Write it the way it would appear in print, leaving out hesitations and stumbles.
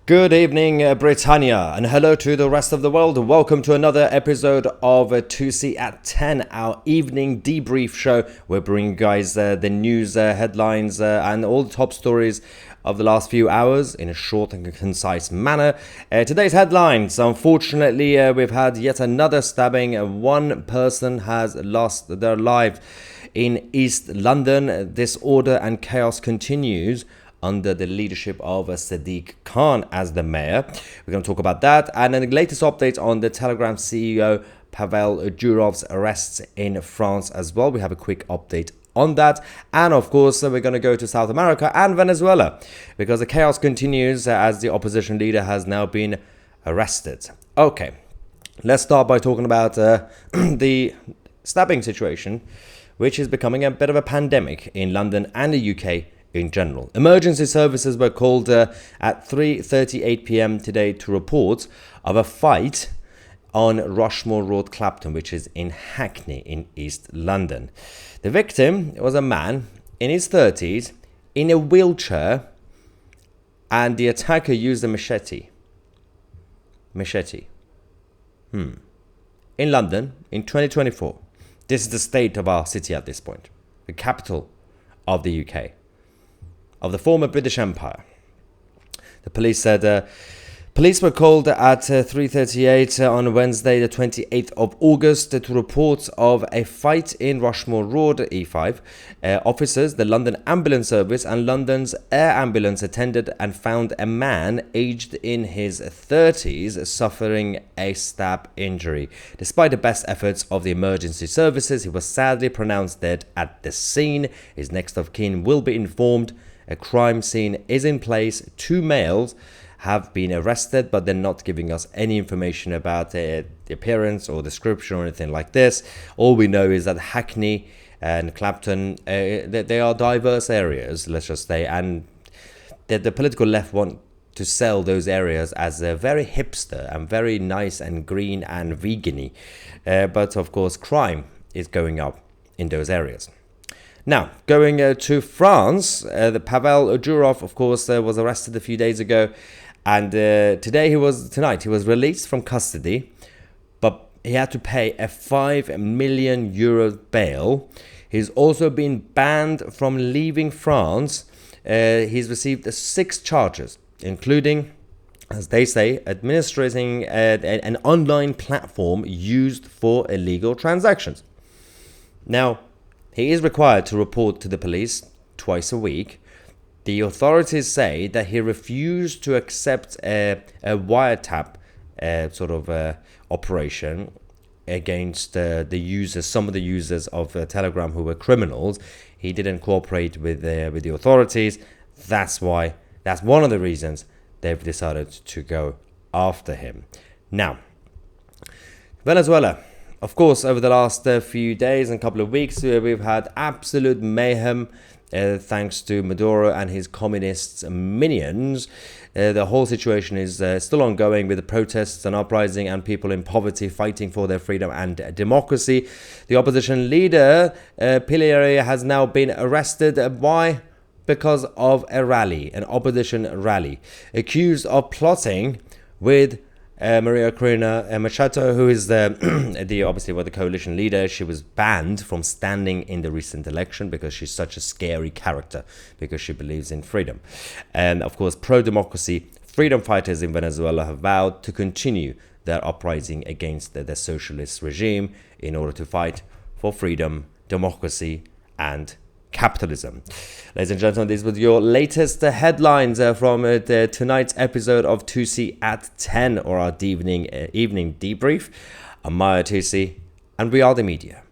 Good evening, Britannia, and hello to the rest of the world. Welcome to another episode of Tousi at 10, our evening debrief show. We're bringing you guys the news headlines and all the top stories of the last few hours in a short and concise manner. Today's headlines: unfortunately, we've had yet another stabbing. One person has lost their life in East London. Disorder and chaos continues under the leadership of Sadiq Khan as the mayor. We're going to talk about that. And then the latest updates on the Telegram CEO Pavel Durov's arrests in France as well. We have a quick update on that. And of course, we're going to go to South America and Venezuela because the chaos continues as the opposition leader has now been arrested. Okay, let's start by talking about the stabbing situation, which is becoming a bit of a pandemic in London and the UK in general. Emergency services were called at 3:38 p.m. today to report of a fight on Rushmore Road, Clapton, which is in Hackney in East London. The victim was a man in his 30s in a wheelchair, and the attacker used a machete. In London in 2024. This is the state of our city at this point, the capital of the UK, of the former British Empire. The police said police were called at 3:38 on Wednesday, the 28th of August, to report of a fight in Rushmore Road, E5. Officers, the London Ambulance Service and London's Air Ambulance attended and found a man aged in his 30s suffering a stab injury. Despite the best efforts of the emergency services, he was sadly pronounced dead at the scene. His next of kin will be informed. A crime scene is in place. 2 males have been arrested, but they're not giving us any information about the appearance or description or anything like this. All we know is that Hackney and Clapton, they are diverse areas, let's just say, and the political left want to sell those areas as very hipster and very nice and green and vegan-y. But of course, crime is going up in those areas. Now, going to France, the Pavel Durov, of course, was arrested a few days ago, and tonight he was released from custody, but he had to pay a €5 million bail. He's also been banned from leaving France. He's received 6 charges, including, as they say, administrating an online platform used for illegal transactions. Now, he is required to report to the police twice a week. The authorities say that he refused to accept a wiretap operation against the users, some of the users of Telegram who were criminals. He didn't cooperate with the authorities. That's one of the reasons they've decided to go after him. Now, Venezuela. Of course, over the last few days and couple of weeks, we've had absolute mayhem thanks to Maduro and his communist minions. The whole situation is still ongoing with the protests and uprising and people in poverty fighting for their freedom and democracy. The opposition leader, Pilleri, has now been arrested. Why? Because of a rally, an opposition rally, accused of plotting with Maria Corina Machado, who is the coalition leader. She was banned from standing in the recent election because she's such a scary character, because she believes in freedom. And of course, pro-democracy freedom fighters in Venezuela have vowed to continue their uprising against the socialist regime in order to fight for freedom, democracy, and capitalism. Ladies and gentlemen, these were your latest headlines from tonight's episode of Tousi at 10, or our evening debrief. I'm Maya Tousi, and we are the media.